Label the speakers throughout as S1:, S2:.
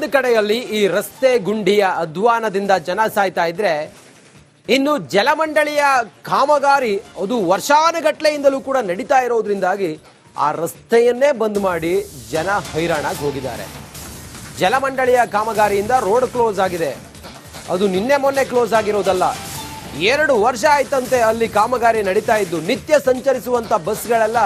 S1: ಒಂದು ಕಡೆಯಲ್ಲಿ ಈ ರಸ್ತೆ ಗುಂಡಿಯ ಅಧ್ವಾನದಿಂದ ಜನ ಸಾಯ್ತಾ ಇದ್ರೆ, ಇನ್ನು ಜಲಮಂಡಳಿಯ ಕಾಮಗಾರಿ ಅದು ವರ್ಷಾನುಗಟ್ಲೆಯಿಂದಲೂ ಕೂಡ ನಡೀತಾ ಇರೋದ್ರಿಂದಾಗಿ ಆ ರಸ್ತೆಯನ್ನೇ ಬಂದ್ ಮಾಡಿ ಜನ ಹೈರಾಣಾಗಿ ಹೋಗಿದ್ದಾರೆ. ಜಲಮಂಡಳಿಯ ಕಾಮಗಾರಿಯಿಂದ ರೋಡ್ ಕ್ಲೋಸ್ ಆಗಿದೆ. ಅದು ನಿನ್ನೆ ಮೊನ್ನೆ ಕ್ಲೋಸ್ ಆಗಿರೋದಲ್ಲ, 2 ವರ್ಷ ಆಯ್ತಂತೆ ಅಲ್ಲಿ ಕಾಮಗಾರಿ ನಡೀತಾ ಇದ್ದು. ನಿತ್ಯ ಸಂಚರಿಸುವಂತ ಬಸ್ಗಳೆಲ್ಲ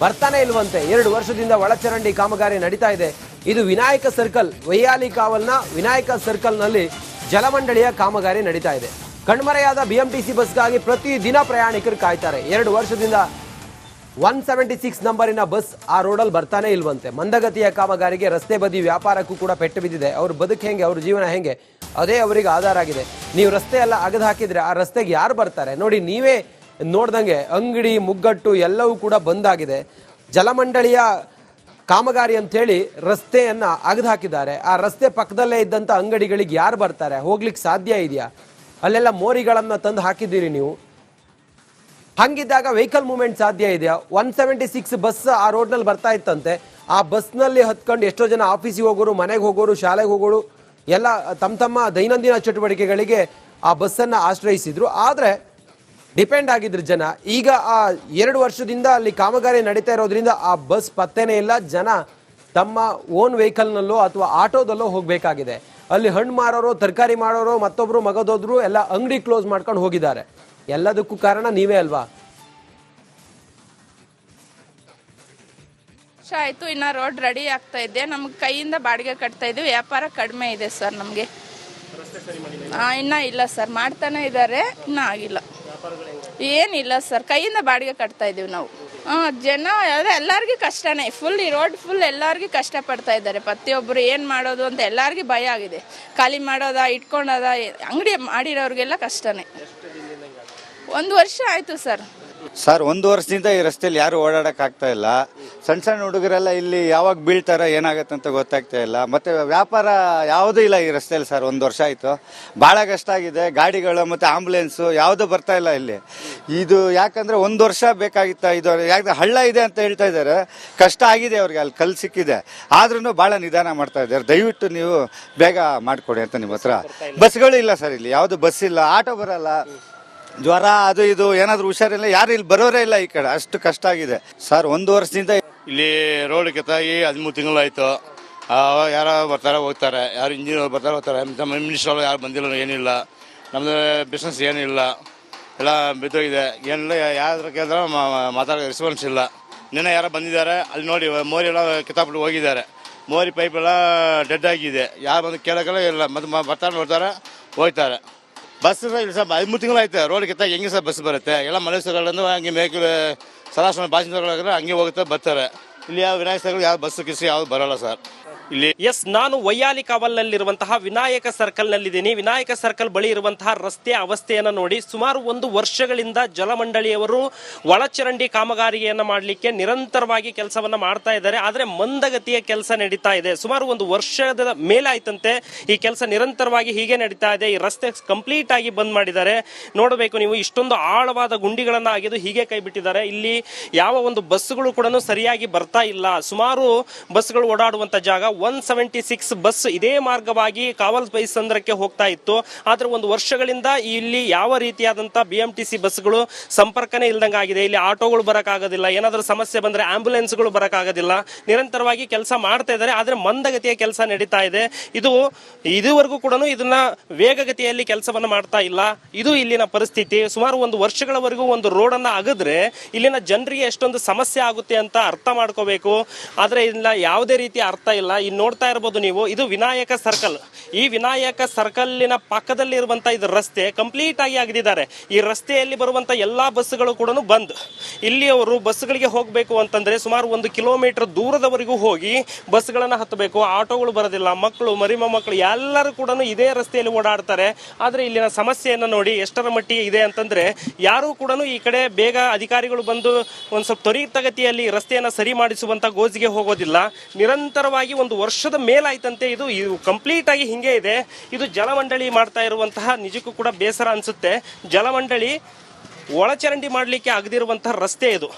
S1: ಬರ್ತಾನೆ ಇಲ್ವಂತೆ. 2 ವರ್ಷದಿಂದ ಒಳಚರಂಡಿ ಕಾಮಗಾರಿ ನಡೀತಾ ಇದೆ. ಇದು ವಿನಾಯಕ ಸರ್ಕಲ್, ವೈಯಾಲಿ ಕಾವಲ್ನ ವಿನಾಯಕ ಸರ್ಕಲ್ನಲ್ಲಿ ಜಲಮಂಡಳಿಯ ಕಾಮಗಾರಿ ನಡೀತಾ ಇದೆ. ಕಣ್ಮರೆಯಾದ ಬಿಎಂಟಿಸಿ ಬಸ್ಗಾಗಿ ಪ್ರತಿ ದಿನ ಪ್ರಯಾಣಿಕರು ಕಾಯ್ತಾರೆ. 2 ವರ್ಷದಿಂದ 176 ನಂಬರಿನ ಬಸ್ ಆ ರೋಡಲ್ಲಿ ಬರ್ತಾನೆ ಇಲ್ವಂತೆ. ಮಂದಗತಿಯ ಕಾಮಗಾರಿಗೆ ರಸ್ತೆ ಬದಿ ವ್ಯಾಪಾರಕ್ಕೂ ಕೂಡ ಪೆಟ್ಟು ಬಿದ್ದಿದೆ. ಅವ್ರ ಬದುಕು ಹೆಂಗೆ, ಅವ್ರ ಜೀವನ ಹೆಂಗೆ, ಅದೇ ಅವರಿಗೆ ಆಧಾರ ಆಗಿದೆ. ನೀವು ರಸ್ತೆ ಎಲ್ಲ ಅಗದು ಹಾಕಿದ್ರೆ ಆ ರಸ್ತೆಗೆ ಯಾರು ಬರ್ತಾರೆ? ನೋಡಿ, ನೀವೇ ನೋಡ್ದಂಗೆ ಅಂಗಡಿ ಮುಗ್ಗಟ್ಟು ಎಲ್ಲವೂ ಕೂಡ ಬಂದಾಗಿದೆ. ಜಲಮಂಡಳಿಯ ಕಾಮಗಾರಿ ಅಂತೇಳಿ ರಸ್ತೆಯನ್ನ ಅಗದು ಹಾಕಿದ್ದಾರೆ. ಆ ರಸ್ತೆ ಪಕ್ಕದಲ್ಲೇ ಇದ್ದಂಥ ಅಂಗಡಿಗಳಿಗೆ ಯಾರು ಬರ್ತಾರೆ? ಹೋಗ್ಲಿಕ್ಕೆ ಸಾಧ್ಯ ಇದೆಯಾ? ಅಲ್ಲೆಲ್ಲ ಮೋರಿಗಳನ್ನ ತಂದು ಹಾಕಿದ್ದೀರಿ ನೀವು. ಹಂಗಿದ್ದಾಗ ವೆಹಿಕಲ್ ಮೂವ್ಮೆಂಟ್ ಸಾಧ್ಯ ಇದೆಯಾ? 176 ಬಸ್ ಆ ರೋಡ್ನಲ್ಲಿ ಬರ್ತಾ ಇತ್ತಂತೆ. ಆ ಬಸ್ನಲ್ಲಿ ಹತ್ಕೊಂಡು ಎಷ್ಟೋ ಜನ ಆಫೀಸಿಗೆ ಹೋಗೋರು, ಮನೆಗೆ ಹೋಗೋರು, ಶಾಲೆಗೆ ಹೋಗೋರು ಎಲ್ಲ ತಮ್ಮ ದೈನಂದಿನ ಚಟುವಟಿಕೆಗಳಿಗೆ ಆ ಬಸ್ಸನ್ನು ಆಶ್ರಯಿಸಿದ್ರು. ಆದರೆ ಡಿಪೆಂಡ್ ಆಗಿದ್ರು ಜನ. ಈಗ ಆ 2 ವರ್ಷದಿಂದ ಅಲ್ಲಿ ಕಾಮಗಾರಿ ನಡೀತಾ ಇರೋದ್ರಿಂದ ಆ ಬಸ್ ಪತ್ತೆನೇ ಇಲ್ಲ. ಜನ ತಮ್ಮ ಓನ್ ವೆಹಿಕಲ್ನಲ್ಲೋ ಅಥವಾ ಆಟೋದಲ್ಲೋ ಹೋಗಬೇಕಾಗಿದೆ. ಅಲ್ಲಿ ಹಣ್ಣು ಮಾರೋರು, ತರಕಾರಿ ಮಾರೋರು, ಮತ್ತೊಬ್ರು ಮಗದೋದ್ರು ಎಲ್ಲ ಅಂಗಡಿ ಕ್ಲೋಸ್ ಮಾಡ್ಕೊಂಡು ಹೋಗಿದ್ದಾರೆ. ಎಲ್ಲದಕ್ಕೂ ಕಾರಣ ನೀವೇ ಅಲ್ವಾ?
S2: ಆಯ್ತು, ಇನ್ನ ರೋಡ್ ರೆಡಿ ಆಗ್ತಾ ಇದೆ. ನಮ್ಗೆ ಕೈಯಿಂದ ಬಾಡಿಗೆ ಕಟ್ತಾ ಇದ್ದೀವಿ. ವ್ಯಾಪಾರ ಕಡಿಮೆ ಇದೆ ಸರ್ ನಮಗೆ. ಇನ್ನ ಇಲ್ಲ ಸರ್, ಮಾಡ್ತಾನೆ ಇದ್ದಾರೆ, ಇನ್ನ ಆಗಿಲ್ಲ. ಏನಿಲ್ಲ ಸರ್, ಕೈಯಿಂದ ಬಾಡಿಗೆ ಕಟ್ತಾ ಇದೀವಿ ನಾವು. ಜನ ಎಲ್ಲರಿಗೂ ಕಷ್ಟನೇ. ಫುಲ್ ಈ ರೋಡ್ ಫುಲ್ ಎಲ್ಲರಿಗೂ ಕಷ್ಟ ಪಡ್ತಾ ಇದ್ದಾರೆ. ಪ್ರತಿಯೊಬ್ಬರು ಏನು ಮಾಡೋದು ಅಂತ ಎಲ್ಲರಿಗೂ ಭಯ ಆಗಿದೆ. ಖಾಲಿ ಮಾಡೋದ, ಇಟ್ಕೊಂಡದ, ಅಂಗಡಿ ಮಾಡಿರೋರಿಗೆಲ್ಲ ಕಷ್ಟನೇ. 1 ವರ್ಷ ಆಯ್ತು ಸರ್.
S3: 1 ವರ್ಷದಿಂದ ಈ ರಸ್ತೆಯಲ್ಲಿ ಯಾರು ಓಡಾಡಕ್ ಆಗ್ತಾ ಇಲ್ಲ. ಸಣ್ಣ ಹುಡುಗರೆಲ್ಲ ಇಲ್ಲಿ ಯಾವಾಗ ಬೀಳ್ತಾರ ಏನಾಗತ್ತೆ ಅಂತ ಗೊತ್ತಾಗ್ತಾ ಇಲ್ಲ. ಮತ್ತೆ ವ್ಯಾಪಾರ ಯಾವುದೂ ಇಲ್ಲ ಈ ರಸ್ತೆಯಲ್ಲಿ ಸರ್. 1 ವರ್ಷ ಆಯ್ತು, ಬಹಳ ಕಷ್ಟ ಆಗಿದೆ. ಗಾಡಿಗಳು ಮತ್ತೆ ಆಂಬುಲೆನ್ಸ್ ಯಾವುದು ಬರ್ತಾ ಇಲ್ಲ ಇಲ್ಲಿ. ಇದು ಯಾಕಂದ್ರೆ 1 ವರ್ಷ ಬೇಕಾಗಿತ್ತ. ಇದು ಯಾಕೆ ಹಳ್ಳ ಇದೆ ಅಂತ ಹೇಳ್ತಾ ಇದ್ದಾರೆ. ಕಷ್ಟ ಆಗಿದೆ ಅವ್ರಿಗೆ, ಅಲ್ಲಿ ಕಲ್ಲು ಸಿಕ್ಕಿದೆ. ಆದ್ರೂ ಬಹಳ ನಿಧಾನ ಮಾಡ್ತಾ ಇದ್ದಾರೆ. ದಯವಿಟ್ಟು ನೀವು ಬೇಗ ಮಾಡಿಕೊಡಿ ಅಂತ ನಿಮ್ಮ ಹತ್ರ. ಬಸ್ಗಳು ಇಲ್ಲ ಸರ್, ಇಲ್ಲಿ ಯಾವುದು ಬಸ್ ಇಲ್ಲ, ಆಟೋ ಬರಲ್ಲ. ಜ್ವರ ಅದು ಇದು ಏನಾದ್ರು ಹುಷಾರಿಲ್ಲ, ಯಾರು ಇಲ್ಲಿ ಬರೋರೇ ಇಲ್ಲ ಈ ಕಡೆ. ಅಷ್ಟು ಕಷ್ಟ ಆಗಿದೆ ಸರ್. 1 ವರ್ಷದಿಂದ
S4: ಇಲ್ಲಿ ರೋಡ್ ಕೆತ್ತಾಗಿ 13 ತಿಂಗಳಾಯ್ತು. ಯಾರೋ ಬರ್ತಾರೆ ಹೋಗ್ತಾರೆ, ಯಾರು ಇಂಜಿನಿಯರ್ ಬರ್ತಾರೆ ಹೋಗ್ತಾರೆ. ನಮ್ಮ ಮಿನಿಸ್ಟರ್ ಯಾರು ಬಂದಿಲ್ಲ, ಏನಿಲ್ಲ. ನಮ್ಮದು ಬಿಸ್ನೆಸ್ ಏನಿಲ್ಲ, ಎಲ್ಲ ಬಿದ್ದೋಗಿದೆ. ಏನಿಲ್ಲ, ಯಾರ ಕೇಳಿದ್ರೆ ಮಾತಾಡೋ ರೆಸ್ಪಾನ್ಸ್ ಇಲ್ಲ. ನಿನ್ನೆ ಯಾರೋ ಬಂದಿದ್ದಾರೆ, ಅಲ್ಲಿ ನೋಡಿ ಮೋರಿ ಎಲ್ಲ ಕಿತ್ತಾಬಿಟ್ಟು ಹೋಗಿದ್ದಾರೆ. ಮೋರಿ ಪೈಪ್ ಎಲ್ಲ ಡೆಡ್ ಆಗಿದೆ. ಯಾರು ಬಂದು ಕೇಳೋಕ್ಕಲ್ಲ ಇಲ್ಲ. ಮತ್ತೆ ಬರ್ತಾರೆ ನೋಡ್ತಾರೆ, ಹೋಗ್ತಾರೆ. ಬಸ್ ಇಲ್ಲ ಸರ್, 13 ತಿಂಗಳಾಯ್ತು. ರೋಡ್ ಕಿತ್ತಾಗ ಹೆಂಗೆ ಸರ್ ಬಸ್ ಬರುತ್ತೆ? ಎಲ್ಲ ಮಲೇಶ್ವರಗಳಿಂದ ಹಂಗೆ ಮೇಕಲ್ ಸರಾಸರಿ ಬಾಸಿಂದಗಳಾದ್ರೆ ಹಂಗೆ ಹೋಗುತ್ತೆ, ಬರ್ತಾರೆ. ಇಲ್ಲಿ ಯಾವ ವಿನಾಯಕಗಳು ಯಾವ ಬಸ್ ಕಿಸಿ ಯಾವ್ದು ಬರೋಲ್ಲ ಸರ್ ಇಲ್ಲಿ.
S5: ನಾನು ವೈಯಾಲಿ ಕಾವಲ್ನಲ್ಲಿರುವಂತಹ ವಿನಾಯಕ ಸರ್ಕಲ್ ನಲ್ಲಿದ್ದೀನಿ. ವಿನಾಯಕ ಸರ್ಕಲ್ ಬಳಿ ಇರುವಂತಹ ರಸ್ತೆಯ ಅವಸ್ಥೆಯನ್ನು ನೋಡಿ. ಸುಮಾರು 1 ವರ್ಷಗಳಿಂದ ಜಲಮಂಡಳಿಯವರು ಒಳಚರಂಡಿ ಕಾಮಗಾರಿಯನ್ನು ಮಾಡಲಿಕ್ಕೆ ನಿರಂತರವಾಗಿ ಕೆಲಸವನ್ನ ಮಾಡ್ತಾ ಇದ್ದಾರೆ. ಆದರೆ ಮಂದಗತಿಯ ಕೆಲಸ ನಡೀತಾ ಇದೆ. ಸುಮಾರು 1 ವರ್ಷದ ಮೇಲೆ ಆಯ್ತಂತೆ ಈ ಕೆಲಸ ನಿರಂತರವಾಗಿ ಹೀಗೆ ನಡೀತಾ ಇದೆ. ಈ ರಸ್ತೆ ಕಂಪ್ಲೀಟ್ ಆಗಿ ಬಂದ್ ಮಾಡಿದ್ದಾರೆ. ನೋಡಬೇಕು ನೀವು, ಇಷ್ಟೊಂದು ಆಳವಾದ ಗುಂಡಿಗಳನ್ನ ಆಗಿದ್ದು ಹೀಗೆ ಕೈ ಬಿಟ್ಟಿದ್ದಾರೆ. ಇಲ್ಲಿ ಯಾವ ಒಂದು ಬಸ್ಗಳು ಕೂಡ ಸರಿಯಾಗಿ ಬರ್ತಾ ಇಲ್ಲ. ಸುಮಾರು ಬಸ್ಗಳು ಓಡಾಡುವಂತ ಜಾಗ. 176 ಬಸ್ ಇದೇ ಮಾರ್ಗವಾಗಿ ಕಾವಲ್ ಬೈಸಂದ್ರಕ್ಕೆ ಹೋಗ್ತಾ ಇತ್ತು. ಆದ್ರೆ 1 ವರ್ಷಗಳಿಂದ ಇಲ್ಲಿ ಯಾವ ರೀತಿಯಾದಂತಹ ಬಿಎಂಟಿಸಿ ಬಸ್ಗಳು ಸಂಪರ್ಕನೇ ಇಲ್ದಂಗೆ ಆಗಿದೆ. ಇಲ್ಲಿ ಆಟೋಗಳು ಬರಕ್ಕಾಗೋದಿಲ್ಲ, ಏನಾದ್ರೂ ಸಮಸ್ಯೆ ಬಂದ್ರೆ ಆಂಬ್ಯುಲೆನ್ಸ್ಗಳು ಬರಕ್ಕಾಗೋದಿಲ್ಲ. ನಿರಂತರವಾಗಿ ಕೆಲಸ ಮಾಡ್ತಾ ಇದ್ದಾರೆ, ಆದ್ರೆ ಮಂದಗತಿಯ ಕೆಲಸ ನಡೀತಾ ಇದೆ. ಇದುವರೆಗೂ ಕೂಡ ಇದನ್ನ ವೇಗಗತಿಯಲ್ಲಿ ಕೆಲಸವನ್ನ ಮಾಡ್ತಾ ಇಲ್ಲ. ಇದು ಇಲ್ಲಿನ ಪರಿಸ್ಥಿತಿ. ಸುಮಾರು 1 ವರ್ಷಗಳವರೆಗೂ ಒಂದು ರೋಡ್ ಅನ್ನ ಅಗದ್ರೆ ಇಲ್ಲಿನ ಜನರಿಗೆ ಎಷ್ಟೊಂದು ಸಮಸ್ಯೆ ಆಗುತ್ತೆ ಅಂತ ಅರ್ಥ ಮಾಡ್ಕೋಬೇಕು. ಆದ್ರೆ ಇಲ್ಲ, ಯಾವುದೇ ರೀತಿಯ ಅರ್ಥ ಇಲ್ಲ. ನೋಡ್ತಾ ಇರಬಹುದು ನೀವು, ಇದು ವಿನಾಯಕ ಸರ್ಕಲ್. ಈ ವಿನಾಯಕ ಸರ್ಕಲ್ನ ಪಕ್ಕದಲ್ಲಿ ಇರುವಂತ ಇದು ರಸ್ತೆ ಕಂಪ್ಲೀಟ್ ಆಗಿ ಅಗದಿದ್ದಾರೆ. ಈ ರಸ್ತೆಯಲ್ಲಿ ಬರುವಂತ ಎಲ್ಲಾ ಬಸ್ಗಳು ಕೂಡ ಬಂದ್. ಇಲ್ಲಿ ಅವರು ಬಸ್ಗಳಿಗೆ ಹೋಗಬೇಕು ಅಂತಂದ್ರೆ ಸುಮಾರು 1 ಕಿಲೋಮೀಟರ್ ದೂರದವರೆಗೂ ಹೋಗಿ ಬಸ್ಗಳನ್ನ ಹತ್ತಬೇಕು. ಆಟೋಗಳು ಬರೋದಿಲ್ಲ. ಮಕ್ಕಳು, ಮರಿ ಮೊಮ್ಮಕ್ಕಳು ಎಲ್ಲರೂ ಕೂಡ ಇದೇ ರಸ್ತೆಯಲ್ಲಿ ಓಡಾಡ್ತಾರೆ. ಆದ್ರೆ ಇಲ್ಲಿನ ಸಮಸ್ಯೆಯನ್ನು ನೋಡಿ ಎಷ್ಟರ ಮಟ್ಟಿಗೆ ಇದೆ ಅಂತಂದ್ರೆ, ಯಾರು ಕೂಡ ಈ ಕಡೆ ಬೇಗ ಅಧಿಕಾರಿಗಳು ಬಂದು ಒಂದ್ ಸ್ವಲ್ಪ ತ್ವರಿತಗತಿಯಲ್ಲಿ ರಸ್ತೆಯನ್ನ ಸರಿ ಮಾಡಿಸುವಂತ ಗೋಜಿಗೆ ಹೋಗೋದಿಲ್ಲ. ನಿರಂತರವಾಗಿ 1 ವರ್ಷದ ಮೇಲಾಯ್ತಂತೆ ಇದು ಕಂಪ್ಲೀಟ್ ಆಗಿ ಹಿಂಗೆ ಇದೆ. ಇದು ಜಲಮಂಡಳಿ ಮಾಡ್ತಾ ಇರುವಂತಹ ನಿಜಕ್ಕೂ ಕೂಡ ಬೇಸರ ಅನ್ಸುತ್ತೆ. ಜಲಮಂಡಳಿ ಒಳಚರಂಡಿ ಮಾಡಲಿಕ್ಕೆ ಆಗದಿರುವಂತಹ ರಸ್ತೆ ಇದು.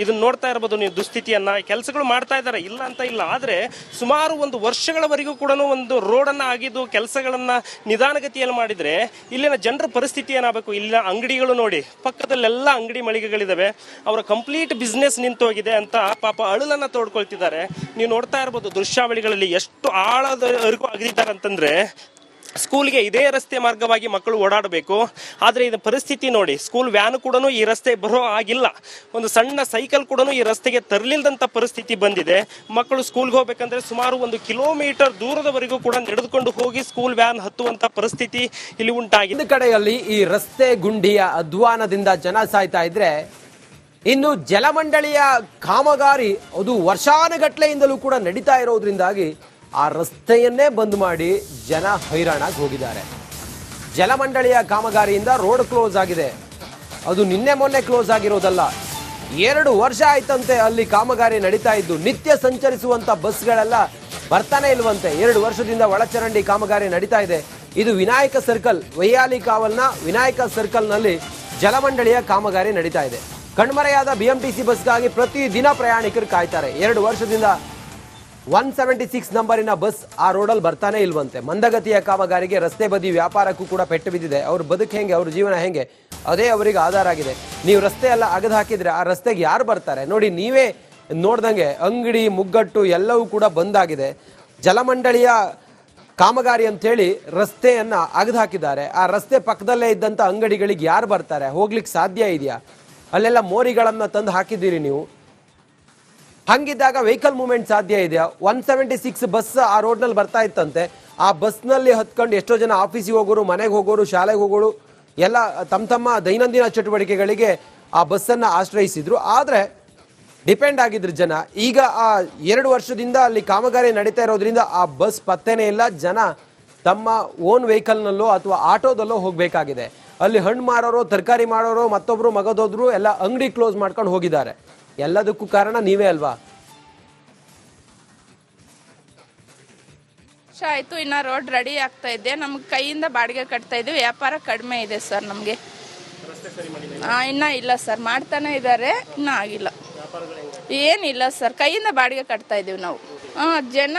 S5: ಇದನ್ನ ನೋಡ್ತಾ ಇರಬಹುದು ನೀವು ದುಸ್ಥಿತಿಯನ್ನ. ಕೆಲಸಗಳು ಮಾಡ್ತಾ ಇದ್ದಾರೆ, ಇಲ್ಲ ಅಂತ ಇಲ್ಲ, ಆದ್ರೆ ಸುಮಾರು ಒಂದು ವರ್ಷಗಳವರೆಗೂ ಕೂಡ ಒಂದು ರೋಡನ್ನ ಆಗಿದ್ದು ಕೆಲಸಗಳನ್ನ ನಿಧಾನಗತಿಯಲ್ಲಿ ಮಾಡಿದ್ರೆ ಇಲ್ಲಿನ ಜನರ ಪರಿಸ್ಥಿತಿ ಏನಾಗಬೇಕು. ಇಲ್ಲಿನ ಅಂಗಡಿಗಳು ನೋಡಿ, ಪಕ್ಕದಲ್ಲೆಲ್ಲ ಅಂಗಡಿ ಮಳಿಗೆಗಳಿದಾವೆ, ಅವರ ಕಂಪ್ಲೀಟ್ ಬಿಸ್ನೆಸ್ ನಿಂತೋಗಿದೆ ಅಂತ ಪಾಪ ಅಳಲನ್ನ ತೋಡ್ಕೊಳ್ತಿದ್ದಾರೆ. ನೀವು ನೋಡ್ತಾ ಇರಬಹುದು ದೃಶ್ಯಾವಳಿಗಳಲ್ಲಿ ಎಷ್ಟು ಆಳದವರೆಗೂ ಆಗಿದ್ದಾರೆ ಅಂತಂದ್ರೆ ಸ್ಕೂಲ್ಗೆ ಇದೇ ರಸ್ತೆ ಮಾರ್ಗವಾಗಿ ಮಕ್ಕಳು ಓಡಾಡಬೇಕು. ಆದರೆ ಇದು ಪರಿಸ್ಥಿತಿ ನೋಡಿ, ಸ್ಕೂಲ್ ವ್ಯಾನ್ ಕೂಡ ಈ ರಸ್ತೆ ಬರೋ ಆಗಿಲ್ಲ, ಒಂದು ಸಣ್ಣ ಸೈಕಲ್ ಕೂಡ ಈ ರಸ್ತೆಗೆ ತರಲಿಲ್ಲದಂಥ ಪರಿಸ್ಥಿತಿ ಬಂದಿದೆ. ಮಕ್ಕಳು ಸ್ಕೂಲ್ಗೆ ಹೋಗ್ಬೇಕಂದ್ರೆ ಸುಮಾರು 1 ಕಿಲೋಮೀಟರ್ ದೂರದವರೆಗೂ ಕೂಡ ನಡೆದುಕೊಂಡು ಹೋಗಿ ಸ್ಕೂಲ್ ವ್ಯಾನ್ ಹತ್ತುವಂಥ ಪರಿಸ್ಥಿತಿ ಇಲ್ಲಿ ಉಂಟಾಗಿದೆ.
S1: ಒಂದು ಕಡೆಯಲ್ಲಿ ಈ ರಸ್ತೆ ಗುಂಡಿಯ ಅಧ್ವಾನದಿಂದ ಜನ ಸಾಯ್ತಾ ಇದ್ರೆ, ಇನ್ನು ಜಲಮಂಡಳಿಯ ಕಾಮಗಾರಿ ಅದು ವರ್ಷಾನುಗಟ್ಲೆಯಿಂದಲೂ ಕೂಡ ನಡೀತಾ ಇರೋದ್ರಿಂದಾಗಿ ಆ ರಸ್ತೆಯನ್ನೇ ಬಂದ್ ಮಾಡಿ ಜನ ಹೈರಾಣಾಗಿ ಹೋಗಿದ್ದಾರೆ. ಜಲಮಂಡಳಿಯ ಕಾಮಗಾರಿಯಿಂದ ರೋಡ್ ಕ್ಲೋಸ್ ಆಗಿದೆ. ಅದು ನಿನ್ನೆ ಮೊನ್ನೆ ಕ್ಲೋಸ್ ಆಗಿರೋದಲ್ಲ, 2 ವರ್ಷ ಆಯ್ತಂತೆ ಅಲ್ಲಿ ಕಾಮಗಾರಿ ನಡೀತಾ ಇದ್ದು. ನಿತ್ಯ ಸಂಚರಿಸುವಂತ ಬಸ್ಗಳೆಲ್ಲ ಬರ್ತಾನೆ ಇಲ್ವಂತೆ. 2 ವರ್ಷದಿಂದ ಒಳಚರಂಡಿ ಕಾಮಗಾರಿ ನಡೀತಾ ಇದೆ. ಇದು ವಿನಾಯಕ ಸರ್ಕಲ್, ವೈಯಾಲಿ ಕಾವಲ್ನ ವಿನಾಯಕ ಸರ್ಕಲ್ನಲ್ಲಿ ಜಲಮಂಡಳಿಯ ಕಾಮಗಾರಿ ನಡೀತಾ ಇದೆ. ಕಣ್ಮರೆಯಾದ BMTC ಬಸ್ಗಾಗಿ ಪ್ರತಿ ದಿನ ಪ್ರಯಾಣಿಕರು ಕಾಯ್ತಾರೆ. 2 ವರ್ಷದಿಂದ 176 ನಂಬರಿನ ಬಸ್ ಆ ರೋಡಲ್ಲಿ ಬರ್ತಾನೆ ಇಲ್ವಂತೆ. ಮಂದಗತಿಯ ಕಾಮಗಾರಿಗೆ ರಸ್ತೆ ಬದಿ ವ್ಯಾಪಾರಕ್ಕೂ ಕೂಡ ಪೆಟ್ಟು ಬಿದ್ದಿದೆ. ಅವ್ರ ಬದುಕು ಹೆಂಗೆ, ಅವ್ರ ಜೀವನ ಹೆಂಗೆ, ಅದೇ ಅವರಿಗೆ ಆಧಾರ ಆಗಿದೆ. ನೀವು ರಸ್ತೆ ಎಲ್ಲ ಅಗದು ಹಾಕಿದ್ರೆ ಆ ರಸ್ತೆಗೆ ಯಾರು ಬರ್ತಾರೆ ನೋಡಿ. ನೀವೇ ನೋಡ್ದಂಗೆ ಅಂಗಡಿ ಮುಗ್ಗಟ್ಟು ಎಲ್ಲವೂ ಕೂಡ ಬಂದಾಗಿದೆ. ಜಲಮಂಡಳಿಯ ಕಾಮಗಾರಿ ಅಂತೇಳಿ ರಸ್ತೆಯನ್ನ ಅಗದು ಹಾಕಿದ್ದಾರೆ. ಆ ರಸ್ತೆ ಪಕ್ಕದಲ್ಲೇ ಇದ್ದಂಥ ಅಂಗಡಿಗಳಿಗೆ ಯಾರು ಬರ್ತಾರೆ, ಹೋಗ್ಲಿಕ್ಕೆ ಸಾಧ್ಯ ಇದೆಯಾ? ಅಲ್ಲೆಲ್ಲ ಮೋರಿಗಳನ್ನ ತಂದು ಹಾಕಿದ್ದೀರಿ ನೀವು. ಹಂಗಿದ್ದಾಗ ವೆಹಿಕಲ್ ಮೂವ್ಮೆಂಟ್ ಸಾಧ್ಯ ಇದೆಯಾ? 176 ಬಸ್ ಆ ರೋಡ್ನಲ್ಲಿ ಬರ್ತಾ ಇತ್ತಂತೆ. ಆ ಬಸ್ನಲ್ಲಿ ಹತ್ಕೊಂಡು ಎಷ್ಟೋ ಜನ ಆಫೀಸಿಗೆ ಹೋಗೋರು, ಮನೆಗೆ ಹೋಗೋರು, ಶಾಲೆಗೆ ಹೋಗೋರು ಎಲ್ಲ ತಮ್ಮ ದೈನಂದಿನ ಚಟುವಟಿಕೆಗಳಿಗೆ ಆ ಬಸ್ಸನ್ನು ಆಶ್ರಯಿಸಿದ್ರು. ಆದರೆ ಡಿಪೆಂಡ್ ಆಗಿದ್ರು ಜನ. ಈಗ ಆ 2 ವರ್ಷದಿಂದ ಅಲ್ಲಿ ಕಾಮಗಾರಿ ನಡೀತಾ ಇರೋದ್ರಿಂದ ಆ ಬಸ್ ಪತ್ತೆನೇ ಇಲ್ಲ. ಜನ ತಮ್ಮ ಓನ್ ವೆಹಿಕಲ್ನಲ್ಲೋ ಅಥವಾ ಆಟೋದಲ್ಲೋ ಹೋಗಬೇಕಾಗಿದೆ. ಅಲ್ಲಿ ಹಣ್ಣು ಮಾರೋರು, ತರಕಾರಿ ಮಾರೋರು, ಮತ್ತೊಬ್ರು ಮಗದೋದ್ರು ಎಲ್ಲ ಅಂಗಡಿ ಕ್ಲೋಸ್ ಮಾಡ್ಕೊಂಡು ಹೋಗಿದ್ದಾರೆ. ಎಲ್ಲದಕ್ಕೂ ಕಾರಣ ನೀವೇ ಅಲ್ವಾ?
S2: ಆಯ್ತು, ಇನ್ನ ರೋಡ್ ರೆಡಿ ಆಗ್ತಾ ಇದೆ. ನಮ್ಗೆ ಕೈಯಿಂದ ಬಾಡಿಗೆ ಕಟ್ತಾ ಇದ್ದೀವಿ. ವ್ಯಾಪಾರ ಕಡಿಮೆ ಇದೆ ಸರ್ ನಮಗೆ. ಇನ್ನ ಇಲ್ಲ ಸರ್, ಮಾಡ್ತಾನೆ ಇದ್ದಾರೆ, ಇನ್ನ ಆಗಿಲ್ಲ. ಏನಿಲ್ಲ ಸರ್, ಕೈಯಿಂದ ಬಾಡಿಗೆ ಕಟ್ತಾ ಇದೀವಿ ನಾವು. ಜನ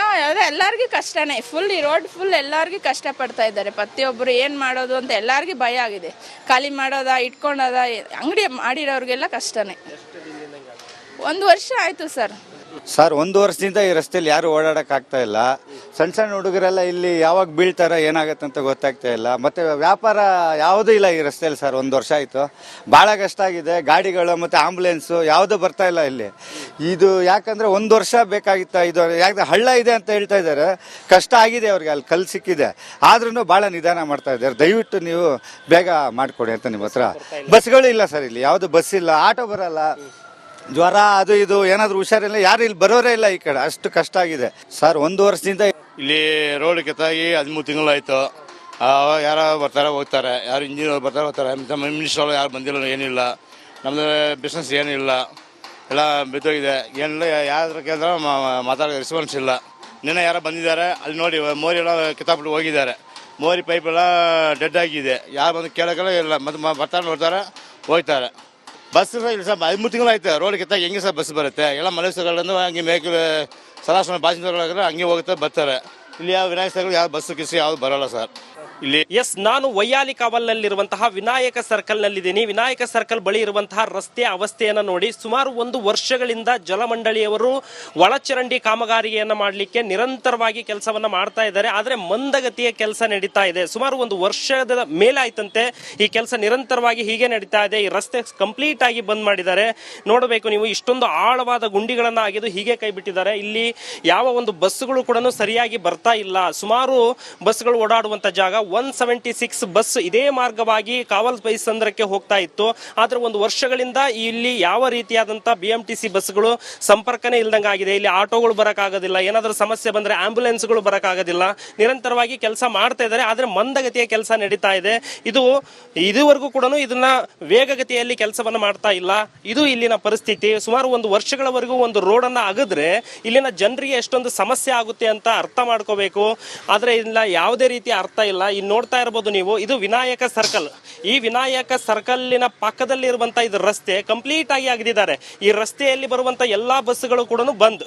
S2: ಎಲ್ಲರಿಗೂ ಕಷ್ಟನೇ. ಫುಲ್ ಈ ರೋಡ್ ಫುಲ್ ಎಲ್ಲರಿಗೂ ಕಷ್ಟ ಪಡ್ತಾ ಇದ್ದಾರೆ. ಪ್ರತಿಯೊಬ್ಬರು ಏನು ಮಾಡೋದು ಅಂತ ಎಲ್ಲರಿಗೂ ಭಯ ಆಗಿದೆ. ಖಾಲಿ ಮಾಡೋದ, ಇಟ್ಕೊಂಡದ, ಅಂಗಡಿ ಮಾಡಿರೋರಿಗೆಲ್ಲ ಕಷ್ಟನೇ. 1 ವರ್ಷ ಆಯ್ತು ಸರ್.
S3: 1 ವರ್ಷದಿಂದ ಈ ರಸ್ತೆಯಲ್ಲಿ ಯಾರು ಓಡಾಡಕ್ ಆಗ್ತಾ ಇಲ್ಲ. ಸಣ್ಣ ಹುಡುಗರೆಲ್ಲ ಇಲ್ಲಿ ಯಾವಾಗ ಬೀಳ್ತಾರ ಏನಾಗತ್ತೆ ಅಂತ ಗೊತ್ತಾಗ್ತಾ ಇಲ್ಲ. ಮತ್ತೆ ವ್ಯಾಪಾರ ಯಾವುದೂ ಇಲ್ಲ ಈ ರಸ್ತೆಯಲ್ಲಿ ಸರ್. 1 ವರ್ಷ ಆಯ್ತು, ಬಹಳ ಕಷ್ಟ ಆಗಿದೆ. ಗಾಡಿಗಳು ಮತ್ತೆ ಆಂಬುಲೆನ್ಸ್ ಯಾವುದು ಬರ್ತಾ ಇಲ್ಲ ಇಲ್ಲಿ. ಇದು ಯಾಕಂದ್ರೆ 1 ವರ್ಷ ಬೇಕಾಗಿತ್ತ. ಇದು ಯಾಕೆ ಹಳ್ಳ ಇದೆ ಅಂತ ಹೇಳ್ತಾ ಇದ್ದಾರೆ, ಕಷ್ಟ ಆಗಿದೆ ಅವ್ರಿಗೆ, ಅಲ್ಲಿ ಕಲ್ಲು ಸಿಕ್ಕಿದೆ. ಆದ್ರೂ ಬಹಳ ನಿಧಾನ ಮಾಡ್ತಾ ಇದ್ದಾರೆ. ದಯವಿಟ್ಟು ನೀವು ಬೇಗ ಮಾಡಿಕೊಡಿ ಅಂತ ನಿಮ್ಮ ಹತ್ರ. ಬಸ್ಗಳು ಇಲ್ಲ ಸರ್, ಇಲ್ಲಿ ಯಾವುದು ಬಸ್ ಇಲ್ಲ, ಆಟೋ ಬರಲ್ಲ. ಜ್ವರ ಅದು ಇದು ಏನಾದ್ರು ಹುಷಾರಿಲ್ಲ, ಯಾರು ಇಲ್ಲಿ ಬರೋರೇ ಇಲ್ಲ ಈ ಕಡೆ. ಅಷ್ಟು ಕಷ್ಟ ಆಗಿದೆ ಸರ್. 1 ವರ್ಷದಿಂದ
S4: ಇಲ್ಲಿ ರೋಡ್ ಕೆತ್ತಾಗಿ 13 ತಿಂಗಳಾಯ್ತು. ಯಾರು ಬರ್ತಾರೆ ಹೋಗ್ತಾರೆ, ಯಾರು ಇಂಜಿನಿಯರ್ ಬರ್ತಾರೆ ಹೋಗ್ತಾರೆ. ಮಿನಿಸ್ಟ್ರು ಯಾರು ಬಂದಿಲ್ಲ, ಏನಿಲ್ಲ. ನಮ್ಮದು ಬಿಸ್ನೆಸ್ ಏನಿಲ್ಲ, ಎಲ್ಲ ಬಿದ್ದೋಗಿದೆ. ಏನಿಲ್ಲ, ಯಾರ ಕೇಳಿದ್ರೆ ಮಾತಾಡೋ ರೆಸ್ಪಾನ್ಸ್ ಇಲ್ಲ. ನಿನ್ನೆ ಯಾರೋ ಬಂದಿದ್ದಾರೆ, ಅಲ್ಲಿ ನೋಡಿ ಮೋರಿ ಎಲ್ಲ ಕಿತ್ತಾಬಿಟ್ಟು ಹೋಗಿದ್ದಾರೆ. ಮೋರಿ ಪೈಪ್ ಎಲ್ಲ ಡೆಡ್ ಆಗಿದೆ. ಯಾರು ಬಂದು ಕೇಳೋಕ್ಕಲ್ಲ ಇಲ್ಲ. ಮತ್ತೆ ಬರ್ತಾರೆ ನೋಡ್ತಾರೆ, ಹೋಗ್ತಾರೆ. ಬಸ್ ಇಲ್ಲ ಸರ್, 13 ತಿಂಗಳಾಯ್ತು. ರೋಡ್ ಕಿತ್ತಾಗ ಹೆಂಗೆ ಸರ್ ಬಸ್ ಬರುತ್ತೆ? ಎಲ್ಲ ಮಲೇಶ್ವರಗಳಿಂದ ಹಂಗೆ ಮೇಕಲ್ ಸರಾಸರಿ ಬಾಸಿಂದಗಳಾದ್ರೆ ಹಂಗೆ ಹೋಗುತ್ತೆ, ಬರ್ತಾರೆ. ಇಲ್ಲಿ ಯಾವ ವಿನಾಯಕ ಯಾವ ಬಸ್ ಕಿಸ್ ಯಾವ್ದು ಬರೋಲ್ಲ ಸರ್ ಇಲ್ಲಿ.
S5: ಎಸ್, ನಾನು ವೈಯಾಲಿ ಕಾವಲ್ನಲ್ಲಿರುವಂತಹ ವಿನಾಯಕ ಸರ್ಕಲ್ ನಲ್ಲಿದ್ದೀನಿ. ವಿನಾಯಕ ಸರ್ಕಲ್ ಬಳಿ ಇರುವಂತಹ ರಸ್ತೆಯ ಅವಸ್ಥೆಯನ್ನು ನೋಡಿ. ಸುಮಾರು 1 ವರ್ಷಗಳಿಂದ ಜಲಮಂಡಳಿಯವರು ಒಳಚರಂಡಿ ಕಾಮಗಾರಿಯನ್ನು ಮಾಡಲಿಕ್ಕೆ ನಿರಂತರವಾಗಿ ಕೆಲಸವನ್ನ ಮಾಡ್ತಾ ಇದ್ದಾರೆ. ಆದರೆ ಮಂದಗತಿಯ ಕೆಲಸ ನಡೀತಾ ಇದೆ. ಸುಮಾರು 1 ವರ್ಷದ ಮೇಲೆ ಆಯ್ತಂತೆ ಈ ಕೆಲಸ ನಿರಂತರವಾಗಿ ಹೀಗೆ ನಡೀತಾ ಇದೆ. ಈ ರಸ್ತೆ ಕಂಪ್ಲೀಟ್ ಆಗಿ ಬಂದ್ ಮಾಡಿದ್ದಾರೆ. ನೋಡಬೇಕು ನೀವು, ಇಷ್ಟೊಂದು ಆಳವಾದ ಗುಂಡಿಗಳನ್ನ ಆಗಿದ್ದು ಹೀಗೆ ಕೈ ಬಿಟ್ಟಿದ್ದಾರೆ. ಇಲ್ಲಿ ಯಾವ ಒಂದು ಬಸ್ಗಳು ಕೂಡ ಸರಿಯಾಗಿ ಬರ್ತಾ ಇಲ್ಲ. ಸುಮಾರು ಬಸ್ಗಳು ಓಡಾಡುವಂತ ಜಾಗ. 176 ಬಸ್ ಇದೇ ಮಾರ್ಗವಾಗಿ ಕಾವಲ್ ಬೈಸಂದ್ರಕ್ಕೆ ಹೋಗ್ತಾ ಇತ್ತು. ಆದ್ರೆ 1 ವರ್ಷಗಳಿಂದ ಇಲ್ಲಿ ಯಾವ ರೀತಿಯಾದಂತ BMTC ಬಸ್ಗಳು ಸಂಪರ್ಕನೇ ಇಲ್ದಂಗ ಆಗಿದೆ. ಇಲ್ಲಿ ಆಟೋಗಳು ಬರಕ್ಕಾಗೋದಿಲ್ಲ, ಏನಾದ್ರೂ ಸಮಸ್ಯೆ ಬಂದ್ರೆ ಆಂಬ್ಯುಲೆನ್ಸ್ಗಳು ಬರಕ್ಕಾಗೋದಿಲ್ಲ. ನಿರಂತರವಾಗಿ ಕೆಲಸ ಮಾಡ್ತಾ ಇದ್ದಾರೆ, ಆದ್ರೆ ಮಂದಗತಿಯ ಕೆಲಸ ನಡೀತಾ ಇದೆ. ಇದುವರೆಗೂ ಕೂಡ ಇದನ್ನ ವೇಗಗತಿಯಲ್ಲಿ ಕೆಲಸವನ್ನ ಮಾಡ್ತಾ ಇಲ್ಲ. ಇದು ಇಲ್ಲಿನ ಪರಿಸ್ಥಿತಿ. ಸುಮಾರು 1 ವರ್ಷಗಳವರೆಗೂ ಒಂದು ರೋಡ್ ಅನ್ನ ಅಗದ್ರೆ ಇಲ್ಲಿನ ಜನರಿಗೆ ಎಷ್ಟೊಂದು ಸಮಸ್ಯೆ ಆಗುತ್ತೆ ಅಂತ ಅರ್ಥ ಮಾಡ್ಕೋಬೇಕು. ಆದ್ರೆ ಇಲ್ಲ, ಯಾವುದೇ ರೀತಿಯ ಅರ್ಥ ಇಲ್ಲ. ನೋಡ್ತಾ ಇರಬಹುದು ನೀವು, ಇದು ವಿನಾಯಕ ಸರ್ಕಲ್. ಈ ವಿನಾಯಕ ಸರ್ಕಲ್ನ ಪಕ್ಕದಲ್ಲಿರುವಂತ ಇದು ರಸ್ತೆ ಕಂಪ್ಲೀಟ್ ಆಗಿ ಅಗದಿದ್ದಾರೆ. ಈ ರಸ್ತೆಯಲ್ಲಿ ಬರುವಂತ ಎಲ್ಲಾ ಬಸ್ಗಳು ಕೂಡ ಬಂದ್.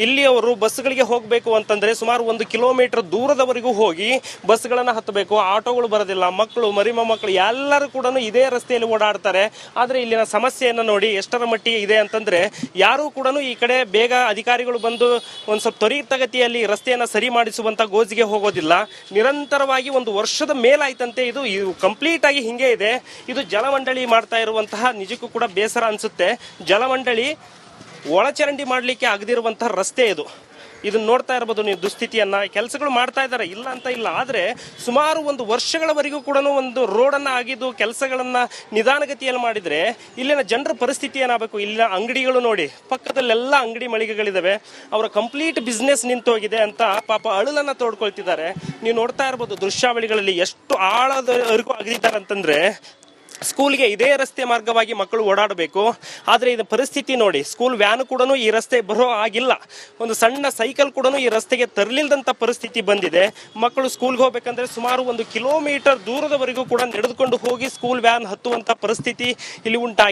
S5: ಇಲ್ಲಿ ಅವರು ಬಸ್ಗಳಿಗೆ ಹೋಗಬೇಕು ಅಂತಂದ್ರೆ ಸುಮಾರು 1 ಕಿಲೋಮೀಟರ್ ದೂರದವರೆಗೂ ಹೋಗಿ ಬಸ್ಗಳನ್ನ ಹತ್ತಬೇಕು. ಆಟೋಗಳು ಬರೋದಿಲ್ಲ, ಮಕ್ಕಳು ಮರಿ ಮೊಮ್ಮಕ್ಕಳು ಎಲ್ಲರೂ ಕೂಡ ಇದೇ ರಸ್ತೆಯಲ್ಲಿ ಓಡಾಡ್ತಾರೆ. ಆದ್ರೆ ಇಲ್ಲಿನ ಸಮಸ್ಯೆಯನ್ನು ನೋಡಿ ಎಷ್ಟರ ಮಟ್ಟಿಗೆ ಇದೆ ಅಂತಂದ್ರೆ, ಯಾರು ಕೂಡ ಈ ಕಡೆ ಬೇಗ ಅಧಿಕಾರಿಗಳು ಬಂದು ಒಂದ್ ಸ್ವಲ್ಪ ತ್ವರಿತಗತಿಯಲ್ಲಿ ರಸ್ತೆಯನ್ನ ಸರಿ ಮಾಡಿಸುವಂತ ಗೋಜಿಗೆ ಹೋಗೋದಿಲ್ಲ. ನಿರಂತರವಾಗಿ 1 ವರ್ಷದ ಮೇಲಾಯ್ತಂತೆ ಇದು ಕಂಪ್ಲೀಟ್ ಆಗಿ ಹಿಂಗೆ ಇದೆ. ಇದು ಜಲಮಂಡಳಿ ಮಾಡ್ತಾ ಇರುವಂತಹ ನಿಜಕ್ಕೂ ಕೂಡ ಬೇಸರ ಅನ್ಸುತ್ತೆ. ಜಲಮಂಡಳಿ ಒಳಚರಂಡಿ ಮಾಡ್ಲಿಕ್ಕೆ ಆಗದಿರುವಂತಹ ರಸ್ತೆ ಇದು. ಇದನ್ನ ನೋಡ್ತಾ ಇರಬಹುದು ನೀವು ದುಸ್ಥಿತಿಯನ್ನ. ಕೆಲಸಗಳು ಮಾಡ್ತಾ ಇದ್ದಾರೆ, ಇಲ್ಲ ಅಂತ ಇಲ್ಲ. ಆದ್ರೆ ಸುಮಾರು 1 ವರ್ಷಗಳವರೆಗೂ ಕೂಡ ಒಂದು ರೋಡನ್ನ ಆಗಿದ್ದು ಕೆಲಸಗಳನ್ನ ನಿಧಾನಗತಿಯಲ್ಲಿ ಮಾಡಿದ್ರೆ ಇಲ್ಲಿನ ಜನರ ಪರಿಸ್ಥಿತಿ ಏನಾಗಬೇಕು? ಇಲ್ಲಿನ ಅಂಗಡಿಗಳು ನೋಡಿ, ಪಕ್ಕದಲ್ಲೆಲ್ಲ ಅಂಗಡಿ ಮಳಿಗೆಗಳಿದಾವೆ. ಅವರ ಕಂಪ್ಲೀಟ್ ಬಿಸ್ನೆಸ್ ನಿಂತೋಗಿದೆ ಅಂತ ಪಾಪ ಅಳಲನ್ನ ತೋಡ್ಕೊಳ್ತಿದ್ದಾರೆ. ನೀವು ನೋಡ್ತಾ ಇರಬಹುದು ದೃಶ್ಯಾವಳಿಗಳಲ್ಲಿ ಎಷ್ಟು ಆಳದವರೆಗೂ ಆಗಿದ್ದಾರೆ ಅಂತಂದ್ರೆ, ಸ್ಕೂಲ್ಗೆ ಇದೇ ರಸ್ತೆ ಮಾರ್ಗವಾಗಿ ಮಕ್ಕಳು ಓಡಾಡಬೇಕು. ಆದರೆ ಇದು ಪರಿಸ್ಥಿತಿ ನೋಡಿ, ಸ್ಕೂಲ್ ವ್ಯಾನ್ ಕೂಡ ಈ ರಸ್ತೆ ಬರೋ ಆಗಿಲ್ಲ. ಒಂದು ಸಣ್ಣ ಸೈಕಲ್ ಕೂಡ ಈ ರಸ್ತೆಗೆ ತರಲಿಲ್ಲದಂತ ಪರಿಸ್ಥಿತಿ ಬಂದಿದೆ. ಮಕ್ಕಳು ಸ್ಕೂಲ್ಗೆ ಹೋಗ್ಬೇಕಂದ್ರೆ ಸುಮಾರು 1 ಕಿಲೋಮೀಟರ್ ದೂರದವರೆಗೂ ಕೂಡ ನಡೆದುಕೊಂಡು ಹೋಗಿ ಸ್ಕೂಲ್ ವ್ಯಾನ್ ಹತ್ತುವಂತ ಪರಿಸ್ಥಿತಿ ಇಲ್ಲಿ ಉಂಟಾಗಿದೆ.